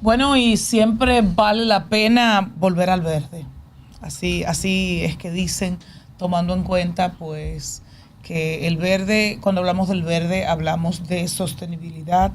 Bueno, y siempre vale la pena volver al verde. Así es que dicen, tomando en cuenta pues que el verde, cuando hablamos del verde, hablamos de sostenibilidad,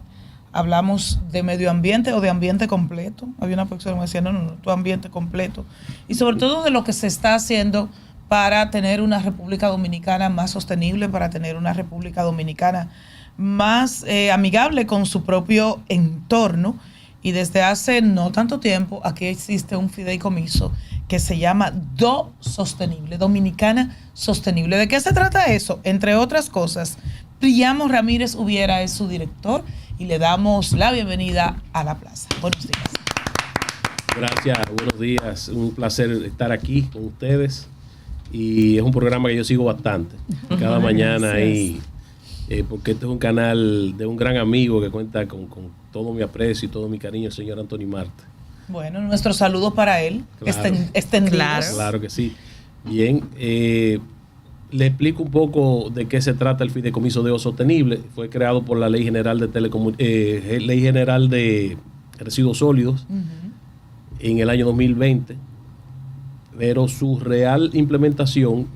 hablamos de medio ambiente o de ambiente completo. Había una persona que me decía, no, tu ambiente completo. Y sobre todo de lo que se está haciendo para tener una República Dominicana más sostenible, para tener una República Dominicana más amigable con su propio entorno. Y desde hace no tanto tiempo aquí existe un fideicomiso que se llama Do Sostenible, Dominicana Sostenible. ¿De qué se trata eso? Entre otras cosas, Priamo Ramírez Ubiera es su director y le damos la bienvenida a la plaza. Buenos días. Gracias, buenos días. Un placer estar aquí con ustedes. Y es un programa que yo sigo bastante. Cada mañana ahí, porque este es un canal de un gran amigo que cuenta con todo mi aprecio y todo mi cariño, el señor Anthony Marte. Bueno, nuestro saludo para él, claro, extendidos. Claro que sí. Bien, le explico un poco de qué se trata el Fideicomiso de Sostenible. Fue creado por la Ley General de Ley General de Residuos Sólidos en el año 2020, pero su real implementación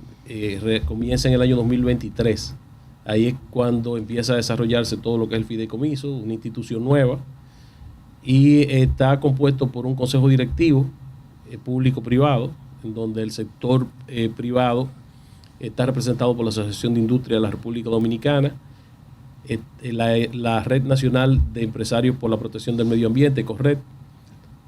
comienza en el año 2023. Ahí es cuando empieza a desarrollarse todo lo que es el fideicomiso, una institución nueva, y está compuesto por un consejo directivo público-privado, en donde el sector privado está representado por la Asociación de Industria de la República Dominicana, la Red Nacional de Empresarios por la Protección del Medio Ambiente, CORRED,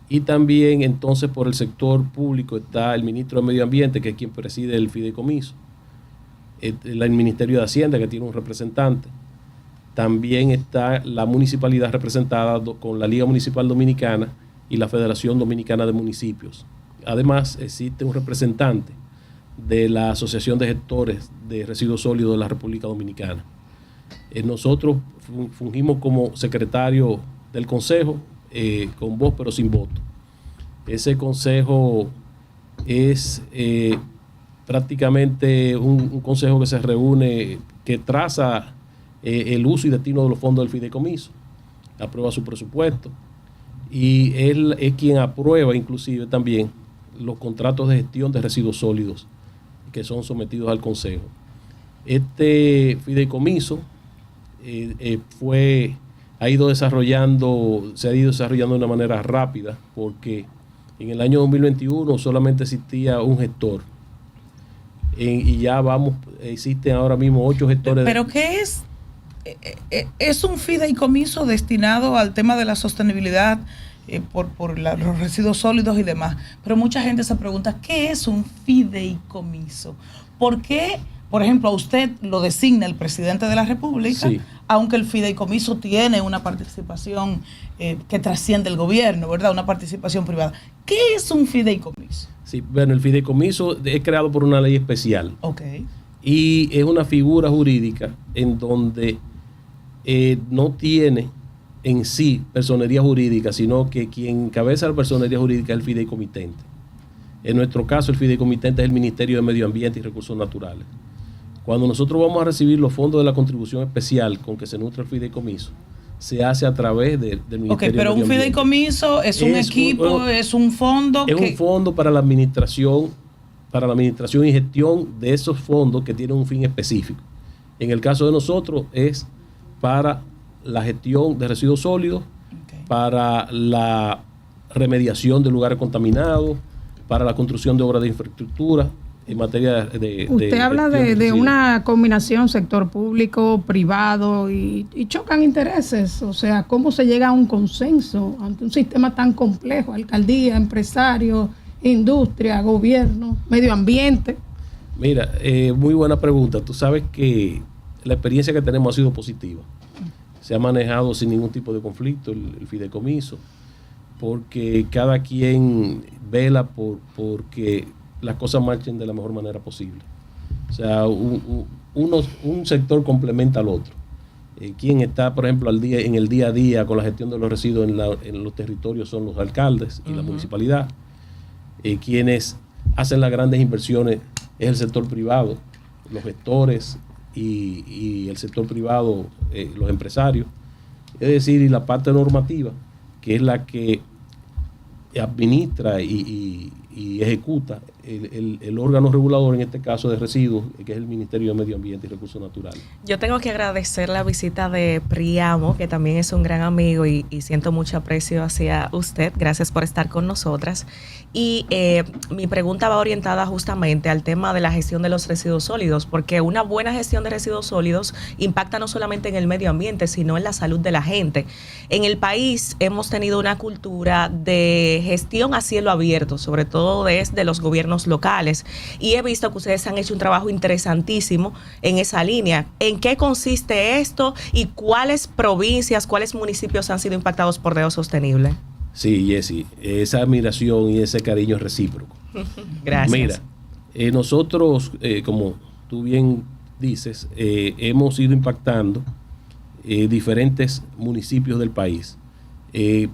y también entonces por el sector público está el ministro de Medio Ambiente, que es quien preside el fideicomiso, el Ministerio de Hacienda, que tiene un representante. También está la municipalidad representada con la Liga Municipal Dominicana y la Federación Dominicana de Municipios. Además, existe un representante de la Asociación de Gestores de Residuos Sólidos de la República Dominicana. Nosotros fungimos como secretario del consejo, con voz pero sin voto. Ese consejo es prácticamente un consejo que se reúne, que traza el uso y destino de los fondos del fideicomiso, aprueba su presupuesto y él es quien aprueba inclusive también los contratos de gestión de residuos sólidos que son sometidos al consejo. Este fideicomiso se ha ido desarrollando de una manera rápida, porque en el año 2021 solamente existía un gestor. Y ya existen ahora mismo 8 gestores. ¿Pero qué es? ¿Es un fideicomiso destinado al tema de la sostenibilidad por los residuos sólidos y demás? Pero mucha gente se pregunta, ¿qué es un fideicomiso? ¿Por qué, por ejemplo, a usted lo designa el presidente de la República, sí, aunque el fideicomiso tiene una participación que trasciende el gobierno, ¿verdad? Una participación privada. ¿Qué es un fideicomiso? Sí, bueno, el fideicomiso es creado por una ley especial. Okay. Y es una figura jurídica en donde no tiene en sí personería jurídica, sino que quien encabeza la personería jurídica es el fideicomitente. En nuestro caso, el fideicomitente es el Ministerio de Medio Ambiente y Recursos Naturales. Cuando nosotros vamos a recibir los fondos de la contribución especial con que se nutre el fideicomiso, se hace a través del Ministerio de Medio Ambiente. Pero un fideicomiso es un equipo, es un fondo. Es un fondo para la administración y gestión de esos fondos que tienen un fin específico. En el caso de nosotros es para la gestión de residuos sólidos, para la remediación de lugares contaminados, para la construcción de obras de infraestructura en materia de... Usted habla de una combinación sector público, privado y chocan intereses. O sea, ¿cómo se llega a un consenso ante un sistema tan complejo? Alcaldía, empresarios, industria, gobierno, medio ambiente. Mira, muy buena pregunta. Tú sabes que la experiencia que tenemos ha sido positiva. Se ha manejado sin ningún tipo de conflicto el fideicomiso, porque cada quien vela porque las cosas marchen de la mejor manera posible. O sea, un sector complementa al otro. Quien está, por ejemplo, en el día a día con la gestión de los residuos en los territorios son los alcaldes y la municipalidad. Quienes hacen las grandes inversiones es el sector privado, los gestores y el sector privado, los empresarios. Es decir, y la parte normativa, que es la que administra y ejecuta el órgano regulador, en este caso de residuos, que es el Ministerio de Medio Ambiente y Recursos Naturales. Yo tengo que agradecer la visita de Priamo, que también es un gran amigo y siento mucho aprecio hacia usted. Gracias por estar con nosotras. Y mi pregunta va orientada justamente al tema de la gestión de los residuos sólidos, porque una buena gestión de residuos sólidos impacta no solamente en el medio ambiente, sino en la salud de la gente. En el país hemos tenido una cultura de gestión a cielo abierto, sobre todo desde los gobiernos locales, y he visto que ustedes han hecho un trabajo interesantísimo en esa línea. ¿En qué consiste esto y cuáles provincias, cuáles municipios han sido impactados por Deo Sostenible? Sí, Jessy, esa admiración y ese cariño es recíproco. Gracias. Mira, nosotros, como tú bien dices, hemos ido impactando diferentes municipios del país.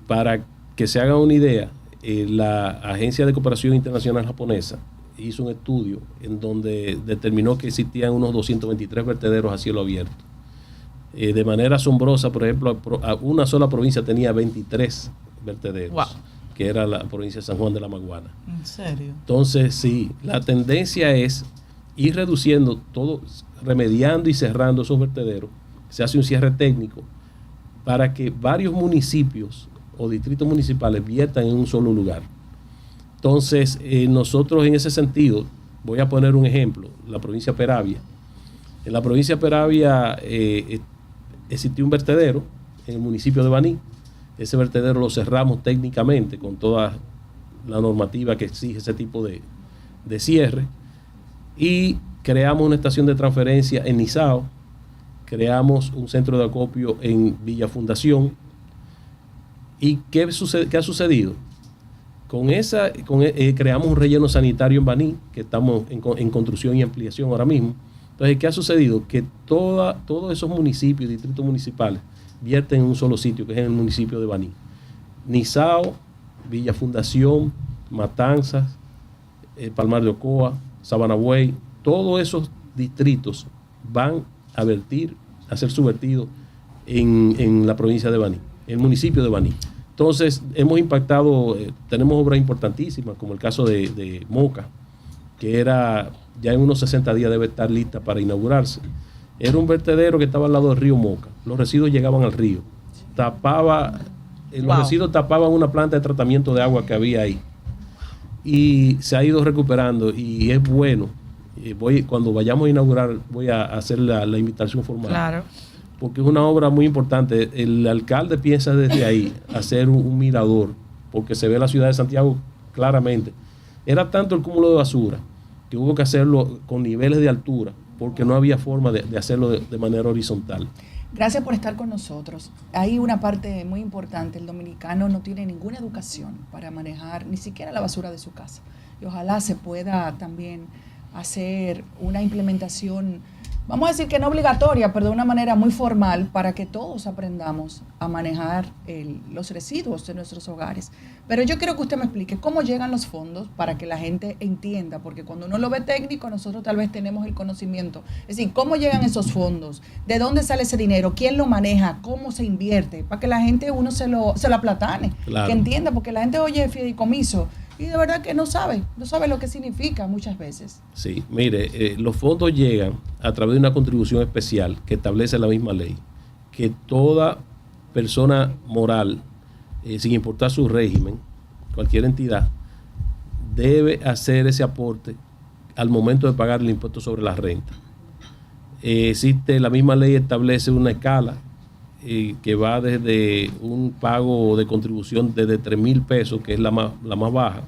Para que se hagan una idea, la Agencia de Cooperación Internacional Japonesa hizo un estudio en donde determinó que existían unos 223 vertederos a cielo abierto. De manera asombrosa, por ejemplo, una sola provincia tenía 23 vertederos, wow, que era la provincia de San Juan de la Maguana. ¿En serio? Entonces, sí, la tendencia es ir reduciendo todo, remediando y cerrando esos vertederos. Se hace un cierre técnico para que varios municipios o distritos municipales viertan en un solo lugar. Entonces, nosotros en ese sentido, voy a poner un ejemplo, la provincia de Peravia. En la provincia de Peravia existió un vertedero en el municipio de Baní. Ese vertedero lo cerramos técnicamente con toda la normativa que exige ese tipo de cierre, y creamos una estación de transferencia en Nizao, creamos un centro de acopio en Villa Fundación. ¿Y qué ha sucedido? Creamos un relleno sanitario en Baní, que estamos en construcción y ampliación ahora mismo. Entonces, ¿qué ha sucedido? Que todos esos municipios y distritos municipales vierten en un solo sitio, que es en el municipio de Baní. Nizao, Villa Fundación, Matanzas, Palmar de Ocoa, Sabana Buey, todos esos distritos van a ser subvertidos en la provincia de Baní, en el municipio de Baní. Entonces, hemos impactado, tenemos obras importantísimas, como el caso de Moca, que ya en unos 60 días debe estar lista para inaugurarse. Era un vertedero que estaba al lado del río Moca. Los residuos llegaban al río. Los residuos tapaban una planta de tratamiento de agua que había ahí. Y se ha ido recuperando y es bueno. Cuando vayamos a inaugurar, voy a hacer la invitación formal. Claro. Porque es una obra muy importante. El alcalde piensa desde ahí hacer un mirador, porque se ve la ciudad de Santiago claramente. Era tanto el cúmulo de basura que hubo que hacerlo con niveles de altura, porque no había forma de hacerlo de manera horizontal. Gracias por estar con nosotros. Hay una parte muy importante. El dominicano no tiene ninguna educación para manejar ni siquiera la basura de su casa. Y ojalá se pueda también hacer una implementación, vamos a decir que no obligatoria, pero de una manera muy formal, para que todos aprendamos a manejar los residuos de nuestros hogares. Pero yo quiero que usted me explique cómo llegan los fondos para que la gente entienda, porque cuando uno lo ve técnico, nosotros tal vez tenemos el conocimiento. Es decir, cómo llegan esos fondos, de dónde sale ese dinero, quién lo maneja, cómo se invierte, para que la gente uno se lo aplatane, claro, que entienda, porque la gente oye fideicomiso y de verdad que no sabe lo que significa muchas veces. Sí, mire, los fondos llegan a través de una contribución especial que establece la misma ley, que toda persona moral, sin importar su régimen, cualquier entidad, debe hacer ese aporte al momento de pagar el impuesto sobre la renta. La misma ley establece una escala que va desde un pago de contribución desde 3,000 pesos, que es la más baja,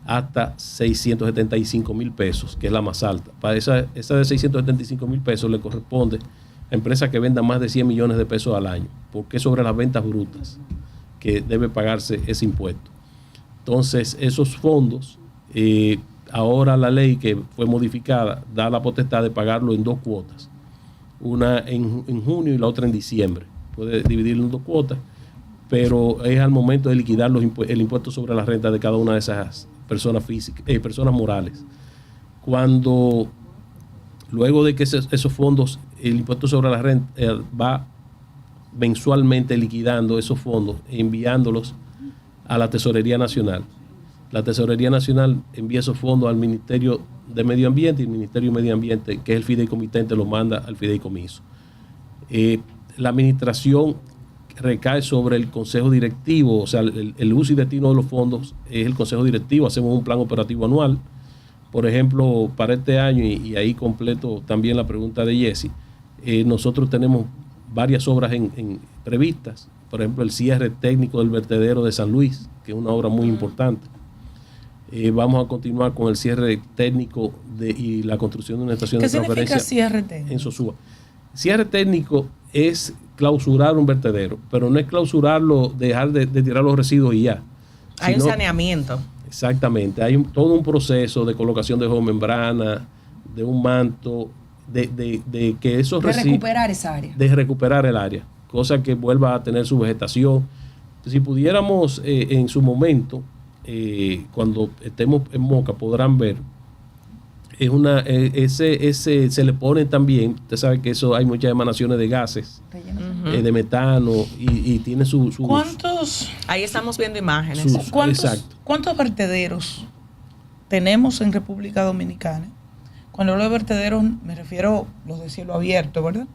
hasta 675,000 pesos, que es la más alta. Para esa de 675,000 pesos le corresponde a empresas que vendan más de 100 millones de pesos al año, porque es sobre las ventas brutas que debe pagarse ese impuesto. Entonces, esos fondos, ahora la ley que fue modificada da la potestad de pagarlo en 2 cuotas, una en junio y la otra en diciembre. Puede dividirlo en 2 cuotas, pero es al momento de liquidar el impuesto sobre la renta de cada una de esas personas físicas, personas morales. Luego de que esos fondos, el impuesto sobre la renta va mensualmente liquidando esos fondos, enviándolos a la Tesorería Nacional. La Tesorería Nacional envía esos fondos al Ministerio de Medio Ambiente y el Ministerio de Medio Ambiente, que es el fideicomitente, lo manda al fideicomiso. La administración recae sobre el consejo directivo, o sea, el uso y destino de los fondos es el consejo directivo. Hacemos un plan operativo anual. Por ejemplo, para este año, y ahí completo también la pregunta de Jessy, nosotros tenemos varias obras previstas. Por ejemplo, el cierre técnico del vertedero de San Luis, que es una obra muy importante. Vamos a continuar con el cierre técnico y la construcción de una estación de transferencia. ¿Qué significa cierre técnico? En Sosúa. Cierre técnico es clausurar un vertedero, pero no es clausurarlo, dejar de tirar los residuos y ya. Hay un saneamiento. Exactamente. Hay todo un proceso de colocación de geomembrana, de un manto, de que esos residuos... De recuperar esa área. De recuperar el área, cosa que vuelva a tener su vegetación. Si pudiéramos en su momento, cuando estemos en Moca, podrán ver, se le pone también, usted sabe que eso hay muchas emanaciones de gases, de metano, y tiene su ¿Cuántos? Ahí estamos viendo imágenes. ¿Cuántos vertederos tenemos en República Dominicana? Cuando hablo de vertederos me refiero a los de cielo abierto, ¿verdad?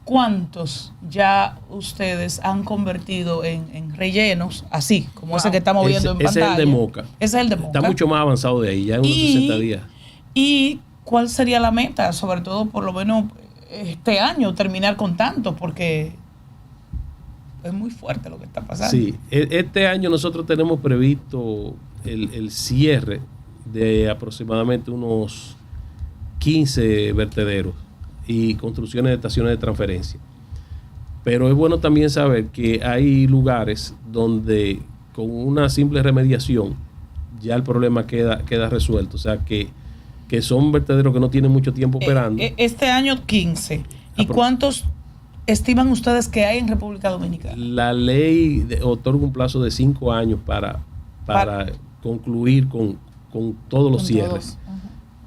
¿Cuántos ya ustedes han convertido en rellenos, así, como ese que estamos viendo en pantalla? Ese es el de Moca. Ese es el de Moca. Está mucho más avanzado de ahí, ya en unos 60 días. ¿Y cuál sería la meta? Sobre todo, por lo menos, este año, terminar con tanto, porque es muy fuerte lo que está pasando. Sí, este año nosotros tenemos previsto el cierre de aproximadamente unos 15 vertederos y construcciones de estaciones de transferencia. Pero es bueno también saber que hay lugares donde con una simple remediación ya el problema queda resuelto. O sea que son vertederos que no tienen mucho tiempo operando. Este año 15. ¿Y cuántos estiman ustedes que hay en República Dominicana? La ley otorga un plazo de 5 años para concluir con todos los cierres.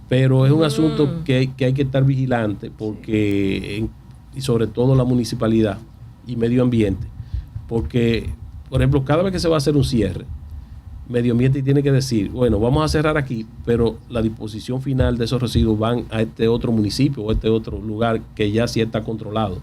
Pero es un asunto que hay que estar vigilante, porque y sobre todo la municipalidad y medio ambiente, porque, por ejemplo, cada vez que se va a hacer un cierre, medio ambiente tiene que decir, bueno, vamos a cerrar aquí, pero la disposición final de esos residuos van a este otro municipio o a este otro lugar que ya sí está controlado.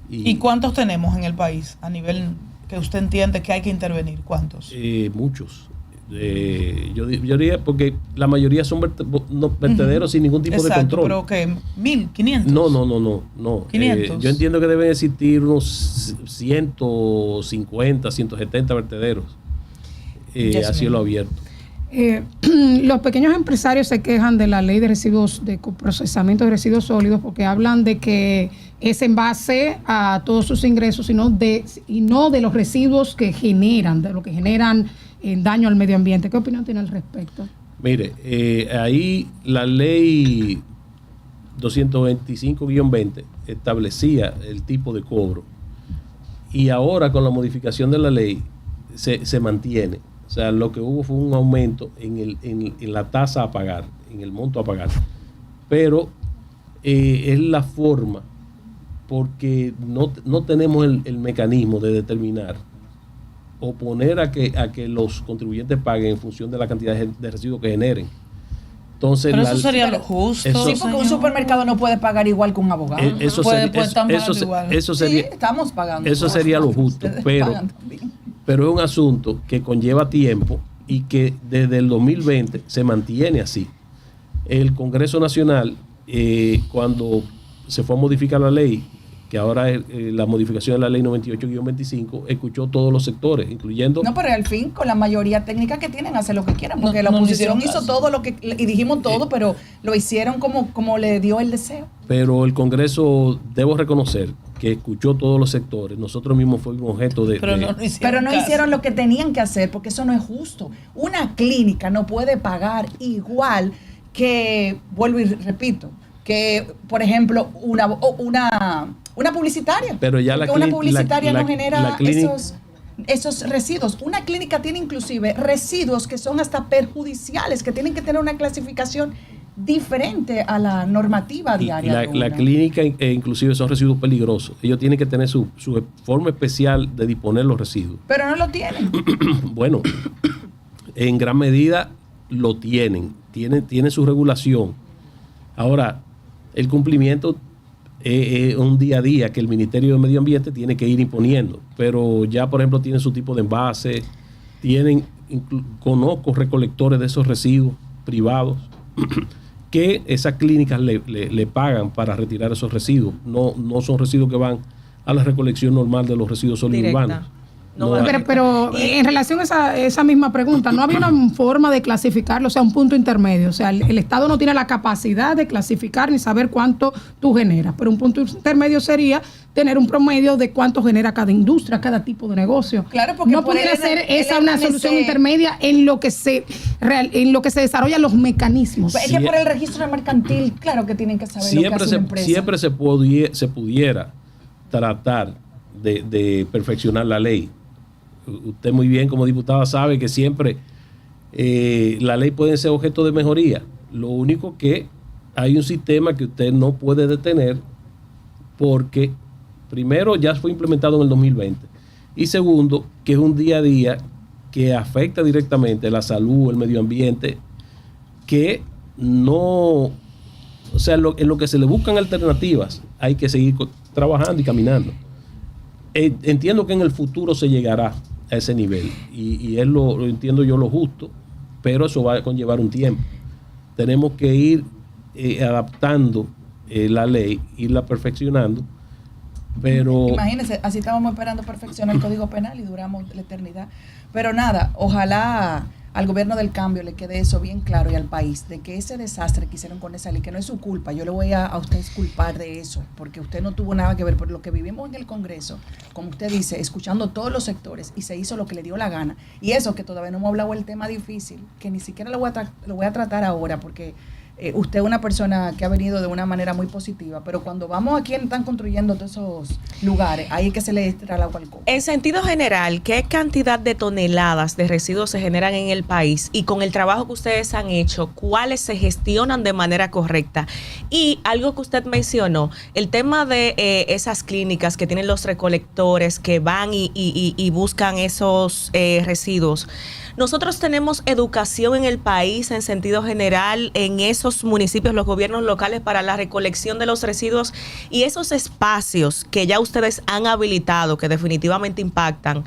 ¿Y cuántos tenemos en el país a nivel que usted entiende que hay que intervenir? ¿Cuántos? Muchos. Yo diría, porque la mayoría son vertederos sin ningún tipo de control. Pero que 1.500. No. 500. Yo entiendo que deben existir unos 150, 170 vertederos a cielo abierto. Los pequeños empresarios se quejan de la ley de residuos, de procesamiento de residuos sólidos, porque hablan de que es en base a todos sus ingresos y no de los residuos que generan, de lo que generan daño al medio ambiente. ¿Qué opinión tiene al respecto? Mire, ahí la ley 225-20 establecía el tipo de cobro, y ahora con la modificación de la ley se mantiene. O sea, lo que hubo fue un aumento en la tasa a pagar, en el monto a pagar. Pero es la forma, porque no tenemos el mecanismo de determinar o poner a que los contribuyentes paguen en función de la cantidad de residuos que generen. Entonces, pero eso sería lo justo. Sí, porque un supermercado no puede pagar igual que un abogado. Eso sería, estamos pagando. Eso sería lo justo, pero es un asunto que conlleva tiempo y que desde el 2020 se mantiene así. El Congreso Nacional, cuando se fue a modificar la ley, que ahora es la modificación de la ley 98-25, escuchó todos los sectores, incluyendo... No, pero al fin, con la mayoría técnica que tienen, hace lo que quieran, porque la oposición hizo todo lo que... Y dijimos todo, pero lo hicieron como le dio el deseo. Pero el Congreso, debo reconocer, que escuchó todos los sectores. Nosotros mismos fuimos objeto de... Pero no hicieron lo que tenían que hacer, porque eso no es justo. Una clínica no puede pagar igual que, vuelvo y repito, que, por ejemplo, una publicitaria. Pero ya una publicitaria no genera esos residuos. Una clínica tiene inclusive residuos que son hasta perjudiciales, que tienen que tener una clasificación diferente a la normativa diaria. La clínica inclusive son residuos peligrosos. Ellos tienen que tener su forma especial de disponer los residuos. Pero no lo tienen. Bueno, en gran medida lo tienen su regulación. Ahora, el cumplimiento es un día a día que el Ministerio de Medio Ambiente tiene que ir imponiendo, pero ya, por ejemplo, tienen su tipo de envase, conozco recolectores de esos residuos privados que esas clínicas le pagan para retirar esos residuos. No son residuos que van a la recolección normal de los residuos sólidos urbanos. Pero en relación a esa misma pregunta, ¿no había una forma de clasificarlo? O sea, un punto intermedio. O sea, el Estado no tiene la capacidad de clasificar ni saber cuánto tú generas, pero un punto intermedio sería tener un promedio de cuánto genera cada industria, cada tipo de negocio. Claro, porque no pudiera ser esa una solución intermedia en lo que se desarrollan los mecanismos. Es que por el registro mercantil, claro que tienen que saber lo que hace una empresa. Siempre se pudiera tratar de perfeccionar la ley. Usted muy bien como diputada sabe que siempre la ley puede ser objeto de mejoría. Lo único que hay un sistema que usted no puede detener porque primero ya fue implementado en el 2020 y segundo que es un día a día que afecta directamente la salud, el medio ambiente, que no, o sea, en lo que se le buscan alternativas hay que seguir trabajando y caminando. Entiendo que en el futuro se llegará a ese nivel y es lo entiendo yo lo justo, pero eso va a conllevar un tiempo. Tenemos que ir adaptando la ley, irla perfeccionando, pero... Imagínense, así estábamos esperando perfeccionar el Código Penal y duramos la eternidad. Pero nada, ojalá al gobierno del cambio le quede eso bien claro y al país, de que ese desastre que hicieron con esa ley, que no es su culpa, yo le voy a usted disculpar de eso, porque usted no tuvo nada que ver, por lo que vivimos en el Congreso, como usted dice, escuchando todos los sectores, y se hizo lo que le dio la gana. Y eso que todavía no hemos hablado del tema difícil, que ni siquiera lo voy a tratar ahora, porque usted es una persona que ha venido de una manera muy positiva, pero cuando vamos a quien están construyendo todos esos lugares, ahí es que se le entra el agua al coco. En sentido general, ¿qué cantidad de toneladas de residuos se generan en el país? Y con el trabajo que ustedes han hecho, ¿cuáles se gestionan de manera correcta? Y algo que usted mencionó, el tema de esas clínicas que tienen los recolectores que van y buscan esos residuos. Nosotros tenemos educación en el país en sentido general, en esos municipios, los gobiernos locales para la recolección de los residuos y esos espacios que ya ustedes han habilitado, que definitivamente impactan,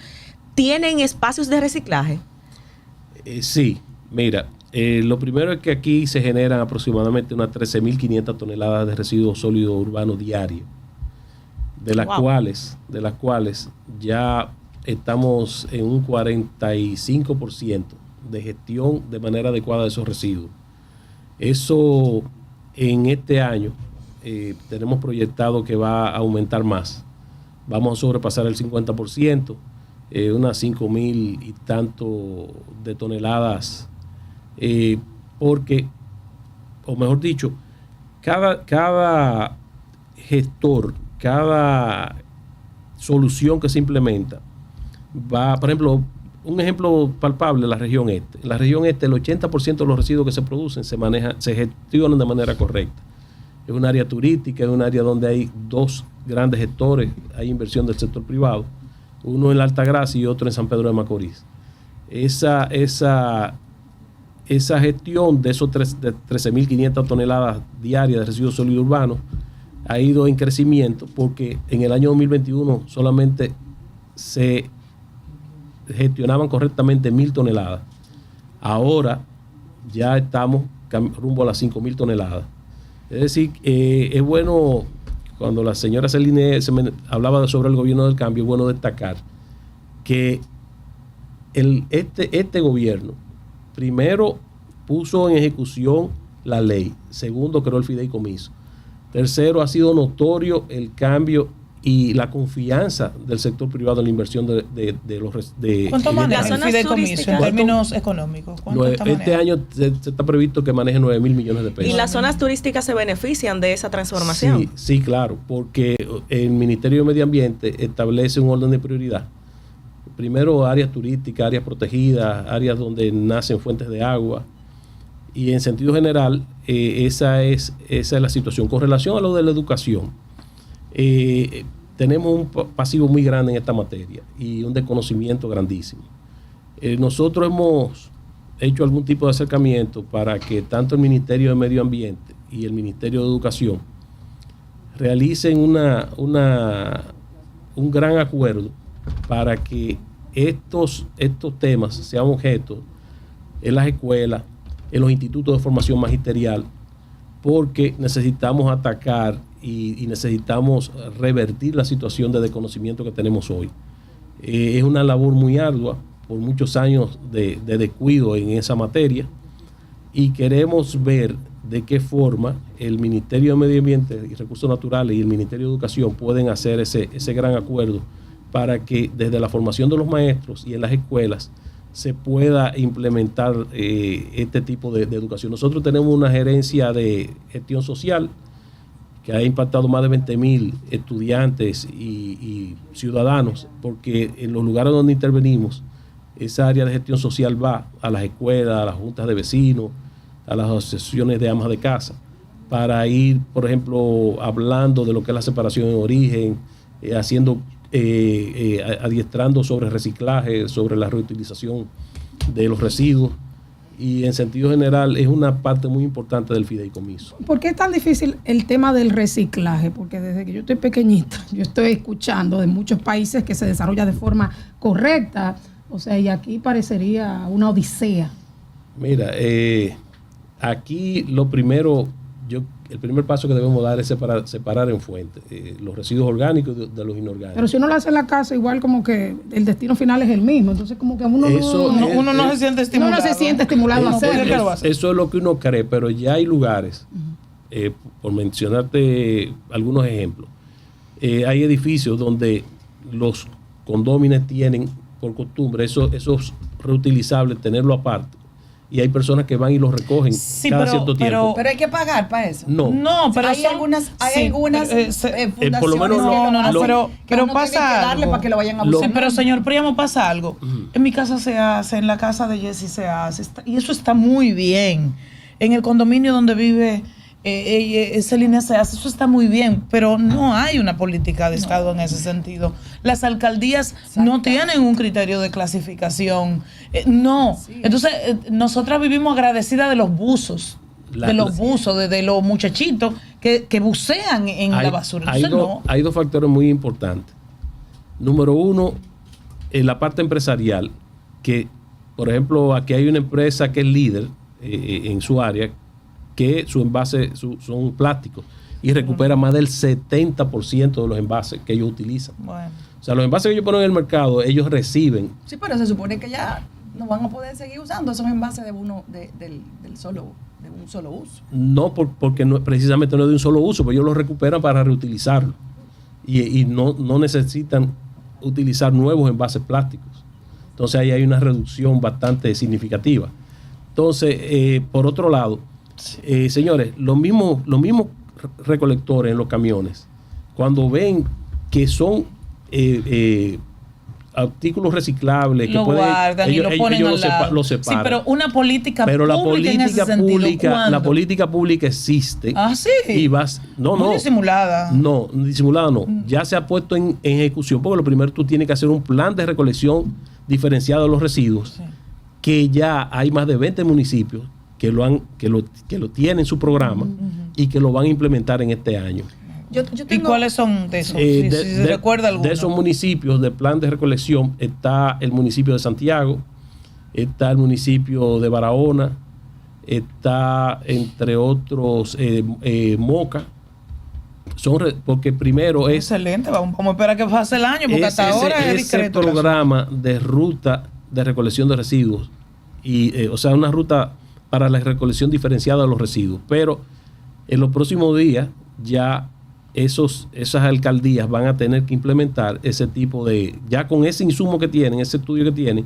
¿tienen espacios de reciclaje? Sí, mira, lo primero es que aquí se generan aproximadamente unas 13.500 toneladas de residuos sólidos urbanos diarios, de las cuales ya estamos en un 45% de gestión de manera adecuada de esos residuos. Eso en este año tenemos proyectado que va a aumentar más. Vamos a sobrepasar el 50%, unas 5.000 y tanto de toneladas, porque, o mejor dicho, cada gestor, cada solución que se implementa, va, por ejemplo, un ejemplo palpable, la región este. En la región este, el 80% de los residuos que se producen se gestionan de manera correcta. Es un área turística, es un área donde hay dos grandes gestores, hay inversión del sector privado, uno en la Altagracia y otro en San Pedro de Macorís. Esa gestión de esos 13.500 toneladas diarias de residuos sólidos urbanos ha ido en crecimiento porque en el año 2021 solamente se gestionaban correctamente 1.000 toneladas. Ahora ya estamos rumbo a las 5.000 toneladas. Es decir, es bueno, cuando la señora Celine hablaba sobre el gobierno del cambio, es bueno destacar que este gobierno primero puso en ejecución la ley, segundo creó el fideicomiso, tercero ha sido notorio el cambio y la confianza del sector privado en la inversión de los... ¿Cuánto maneja el fideicomiso en términos económicos? Este año se está previsto que maneje 9.000 millones de pesos. ¿Y las zonas turísticas se benefician de esa transformación? Sí, claro, porque el Ministerio de Medio Ambiente establece un orden de prioridad. Primero, áreas turísticas, áreas protegidas, áreas donde nacen fuentes de agua. Y en sentido general, esa es la situación. Con relación a lo de la educación, tenemos un pasivo muy grande en esta materia y un desconocimiento grandísimo. Nosotros hemos hecho algún tipo de acercamiento para que tanto el Ministerio de Medio Ambiente y el Ministerio de Educación realicen un gran acuerdo para que estos temas sean objeto en las escuelas, en los institutos de formación magisterial, porque necesitamos atacar y necesitamos revertir la situación de desconocimiento que tenemos hoy. Es una labor muy ardua, por muchos años de descuido en esa materia, y queremos ver de qué forma el Ministerio de Medio Ambiente y Recursos Naturales y el Ministerio de Educación pueden hacer ese gran acuerdo para que desde la formación de los maestros y en las escuelas se pueda implementar este tipo de educación. Nosotros tenemos una gerencia de gestión social que ha impactado más de 20,000 estudiantes y ciudadanos, porque en los lugares donde intervenimos, esa área de gestión social va a las escuelas, a las juntas de vecinos, a las asociaciones de amas de casa, para ir, por ejemplo, hablando de lo que es la separación en origen, adiestrando sobre reciclaje, sobre la reutilización de los residuos, y en sentido general es una parte muy importante del fideicomiso. ¿Por qué es tan difícil el tema del reciclaje? Porque desde que yo estoy pequeñita, yo estoy escuchando de muchos países que se desarrolla de forma correcta, o sea, y aquí parecería una odisea. Mira, aquí el primer paso que debemos dar es separar en fuente los residuos orgánicos de los inorgánicos. Pero si uno lo hace en la casa, igual como que el destino final es el mismo. Entonces como que uno no se siente estimulado. Uno no se siente estimulado a hacerlo. Eso es lo que uno cree, pero ya hay lugares, por mencionarte algunos ejemplos, hay edificios donde los condóminos tienen por costumbre esos reutilizables, tenerlo aparte. Y hay personas que van y los recogen cada cierto tiempo. Pero hay que pagar para eso. No, pero hay algunas fundaciones por lo menos pero pasa algo para que lo vayan a buscar. Pero señor Príamo, pasa algo. En mi casa se hace, en la casa de Jessy se hace, y eso está muy bien. En el condominio donde vive esa línea se hace, eso está muy bien, pero no hay una política de Estado en ese sentido. Las alcaldías no tienen un criterio de clasificación. Entonces, nosotras vivimos agradecidas de los buzos, de los muchachitos que bucean en la basura. Hay dos factores muy importantes. Número uno, en la parte empresarial, que, por ejemplo, aquí hay una empresa que es líder en su área, que su envase son plásticos y recupera más del 70% de los envases que ellos utilizan. Bueno. O sea, los envases que ellos ponen en el mercado, ellos reciben. Sí, pero se supone que ya no van a poder seguir usando esos envases de un solo uso. No, porque precisamente no es de un solo uso, pero ellos los recuperan para reutilizarlo. Y no necesitan utilizar nuevos envases plásticos. Entonces ahí hay una reducción bastante significativa. Entonces, por otro lado, señores, los mismos recolectores en los camiones, cuando ven que son artículos reciclables, lo guardan y lo ponen al lado. Lo separan. Sí, pero una política pública en ese sentido, la política pública existe. Ah, sí. Y no disimulada. No, disimulada no. Ya se ha puesto en ejecución, porque lo primero tú tienes que hacer un plan de recolección diferenciado de los residuos, que ya hay más de 20 municipios que lo tienen en su programa y que lo van a implementar en este año. ¿Y cuáles son de esos? Si se recuerda alguno. De esos municipios de plan de recolección está el municipio de Santiago, está el municipio de Barahona, está entre otros Moca. Porque primero es... Excelente, vamos a esperar que pase el año, porque hasta ahora es discreto. Ese programa de ruta de recolección de residuos, o sea, una ruta para la recolección diferenciada de los residuos. Pero en los próximos días ya esas alcaldías van a tener que implementar ese tipo ya con ese insumo que tienen, ese estudio que tienen,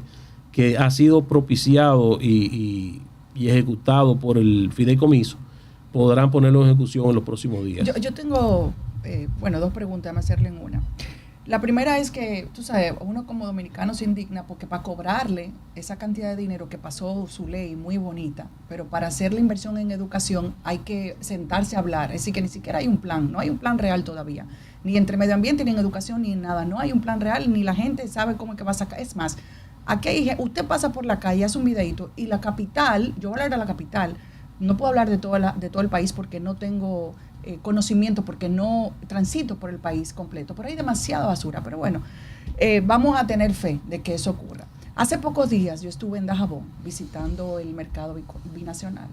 que ha sido propiciado y ejecutado por el fideicomiso, podrán ponerlo en ejecución en los próximos días. Yo tengo, dos preguntas, me hacerle en una. La primera es que, tú sabes, uno como dominicano se indigna porque para cobrarle esa cantidad de dinero que pasó su ley muy bonita, pero para hacer la inversión en educación hay que sentarse a hablar. Es decir, que ni siquiera hay un plan, no hay un plan real todavía. Ni entre medio ambiente, ni en educación, ni en nada. No hay un plan real, ni la gente sabe cómo es que va a sacar. Es más, aquí usted pasa por la calle, hace un videito, y la capital, yo voy a hablar de la capital, no puedo hablar de todo el país porque no tengo conocimiento, porque no transito por el país completo, pero hay demasiada basura. Pero bueno, vamos a tener fe de que eso ocurra. Hace pocos días yo estuve en Dajabón visitando el mercado binacional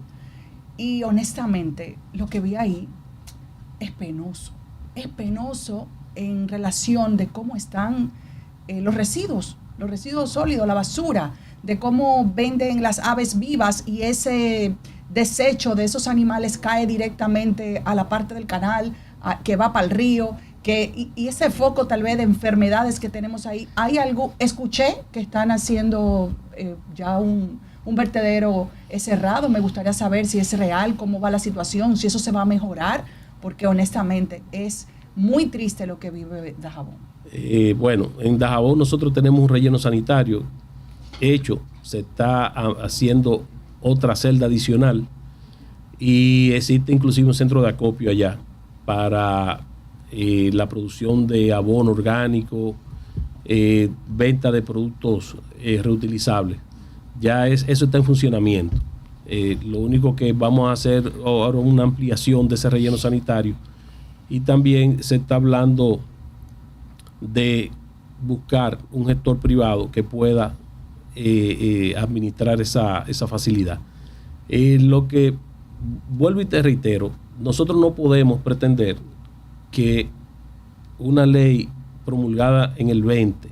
y honestamente lo que vi ahí es penoso en relación de cómo están los residuos sólidos, la basura, de cómo venden las aves vivas y ese desecho de esos animales cae directamente a la parte del canal, que va para el río, y ese foco tal vez de enfermedades que tenemos ahí. Hay algo, escuché que están haciendo ya un vertedero cerrado. Me gustaría saber si es real, cómo va la situación, si eso se va a mejorar, porque honestamente es muy triste lo que vive Dajabón. Bueno, en Dajabón nosotros tenemos un relleno sanitario hecho, se está haciendo otra celda adicional y existe inclusive un centro de acopio allá para la producción de abono orgánico, venta de productos reutilizables. Ya eso está en funcionamiento. Lo único que vamos a hacer ahora es una ampliación de ese relleno sanitario y también se está hablando de buscar un gestor privado que pueda administrar esa facilidad. Lo que vuelvo y te reitero, nosotros no podemos pretender que una ley promulgada en el 20,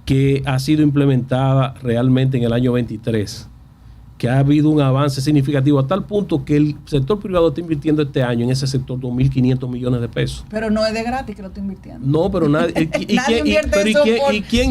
que ha sido implementada realmente en el año 23, que ha habido un avance significativo a tal punto que el sector privado está invirtiendo este año en ese sector 2.500 millones de pesos. Pero no es de gratis que lo está invirtiendo. No, pero nadie. Nadie invierte eso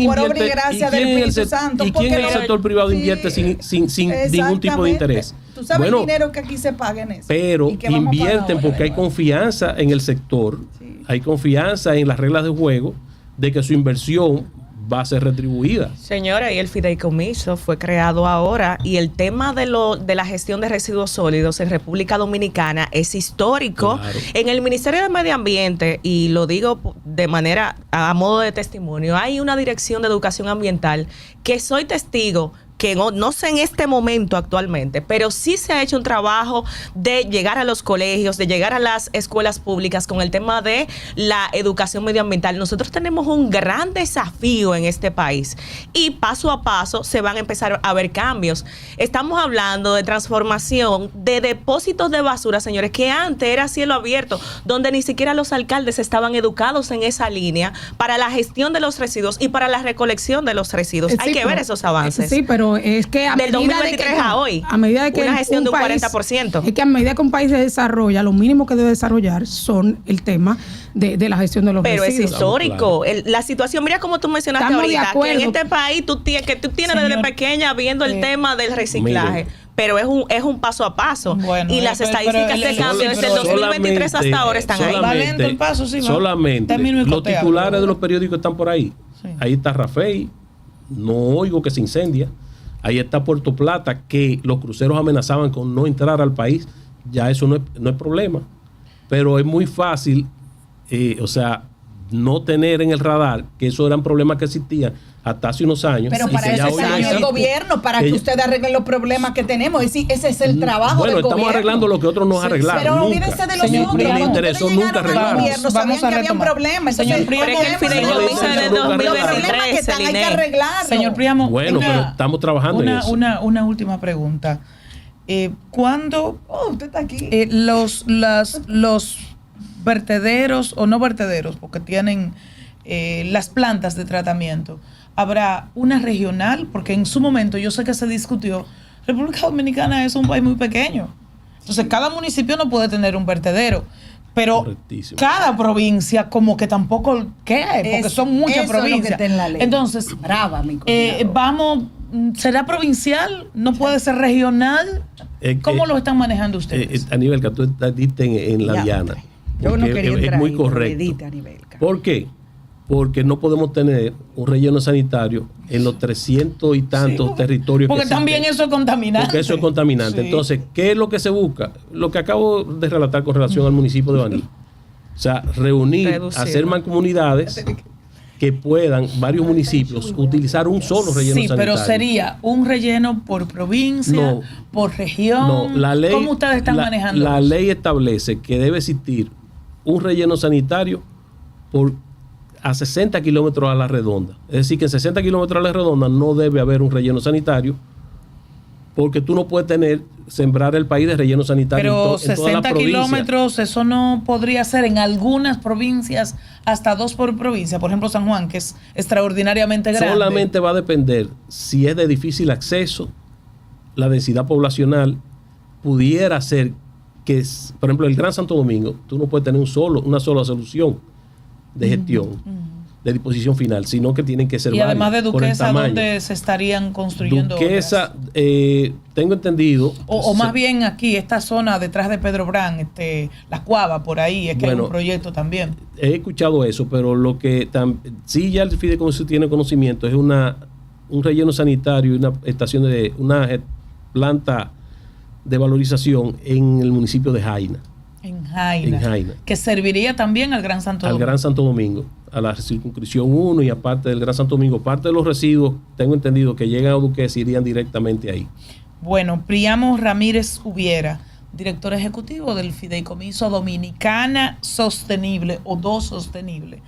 por obra y gracia del Espíritu Santo. ¿Y quién en el sector privado invierte sin ningún tipo de interés? Tú sabes el dinero que aquí se paga en eso. Pero invierten porque hay confianza en el sector, hay confianza en las reglas de juego de que su inversión va a ser retribuida. Señora, y el fideicomiso fue creado ahora y el tema de la gestión de residuos sólidos en República Dominicana es histórico. Claro. En el Ministerio de Medio Ambiente, y lo digo de manera a modo de testimonio, hay una dirección de educación ambiental que soy testigo que no sé en este momento actualmente, pero sí se ha hecho un trabajo de llegar a los colegios, de llegar a las escuelas públicas con el tema de la educación medioambiental. Nosotros tenemos un gran desafío en este país y paso a paso se van a empezar a ver cambios. Estamos hablando de transformación de depósitos de basura, señores, que antes era cielo abierto, donde ni siquiera los alcaldes estaban educados en esa línea para la gestión de los residuos y para la recolección de los residuos. Hay que ver esos avances. Sí, pero es que del 2023 a hoy, a medida de que una gestión de un 40%. Es que a medida que un país se desarrolla, lo mínimo que debe desarrollar son el tema de la gestión de los residuos. Pero es histórico. La situación, mira como tú mencionaste Estamos ahorita, que en este país tú tienes desde pequeña viendo el tema del reciclaje. Pero es un paso a paso. Bueno, y las estadísticas de cambio desde el 2023 hasta ahora están ahí. Va lento el paso, sí, solamente los titulares de los periódicos están por ahí. Sí. Ahí está Rafael, no oigo que se incendia. Ahí está Puerto Plata, que los cruceros amenazaban con no entrar al país. Ya eso no es problema. Pero es muy fácil, no tener en el radar que esos eran problemas que existían hasta hace unos años. Pero para eso está el gobierno, para que ustedes arreglen los problemas que tenemos. Es decir, ese es el trabajo del gobierno. Estamos arreglando lo que otros no arreglaron. Pero olvídense de los otros. Ni le interesó nunca arreglar. Sabían que había un problema. Señor Príamo, el fideicomiso de 2023 hay que arreglarlo. Señor Príamo, bueno, pero estamos trabajando en eso. Una última pregunta. ¿Cuándo usted está aquí? Los vertederos o no vertederos, porque tienen las plantas de tratamiento, habrá una regional? Porque en su momento yo sé que se discutió, República Dominicana es un país muy pequeño, entonces cada municipio no puede tener un vertedero, pero cada provincia como que tampoco porque son muchas provincias. Entonces, brava, mi ¿será provincial? ¿No puede ser regional? ¿Cómo lo están manejando ustedes? A nivel que tú diste en la diana. Yo no quería entrar es muy correcto. ¿Por qué? Porque no podemos tener un relleno sanitario en los 300 y tantos territorios. Porque también eso es contaminante. Porque eso es contaminante. Sí. Entonces, ¿qué es lo que se busca? Lo que acabo de relatar con relación al municipio de Baní. O sea, reunirlo. Hacer mancomunidades que puedan varios municipios utilizar un solo relleno sanitario. Sí, pero sería un relleno por provincia, por región. No, la ley, ¿Cómo ustedes están manejando la eso? ley establece que debe existir un relleno sanitario a 60 kilómetros a la redonda. Es decir, que en 60 kilómetros a la redonda no debe haber un relleno sanitario, porque tú no puedes sembrar el país de relleno sanitario Pero en toda la 60 provincia. kilómetros, eso no podría ser en algunas provincias, hasta 2 por provincia. Por ejemplo, San Juan, que es extraordinariamente grande. Solamente va a depender si es de difícil acceso, la densidad poblacional pudiera ser que, por ejemplo, el Gran Santo Domingo, tú no puedes tener una sola solución de gestión, de disposición final, sino que tienen que ser y además de varias, por el Duquesa, tamaño. ¿dónde se estarían construyendo Duquesa, otras? tengo entendido. O más bien aquí, esta zona detrás de Pedro Brán, La Cuava, por ahí, es que hay un proyecto también. He escuchado eso, pero lo que sí ya el Fideicomiso tiene conocimiento es un relleno sanitario y una estación una planta de valorización en el municipio de Jaina. En Jaina. Que serviría también al Gran Santo Domingo. Al Gran Santo Domingo, a la circunscripción 1 y aparte del Gran Santo Domingo. Parte de los residuos, tengo entendido que llegan a Duquesa, irían directamente ahí. Bueno, Príamo Ramírez Hubiera, director ejecutivo del Fideicomiso Dominicana Sostenible o Do Sostenible.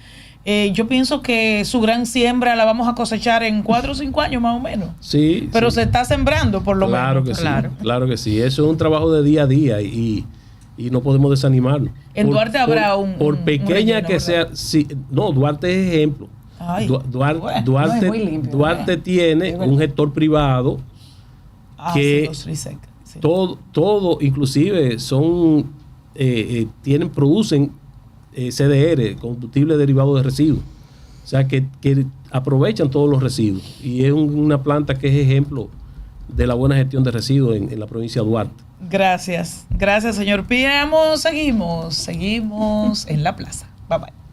Yo pienso que su gran siembra la vamos a cosechar en 4 o 5 años más o menos. Sí. Pero sí. se está sembrando por lo menos. Claro que sí. Eso es un trabajo de día a día y no podemos desanimarnos. En Duarte habrá por pequeña relleno, que sea. Sí, no, Duarte es ejemplo. Ay, Duarte tiene un gestor privado que todo, inclusive producen CDR, combustible derivado de residuos. O sea, que aprovechan todos los residuos. Y es una planta que es ejemplo de la buena gestión de residuos en la provincia de Duarte. Gracias, señor Príamo. Seguimos en la plaza. Bye bye.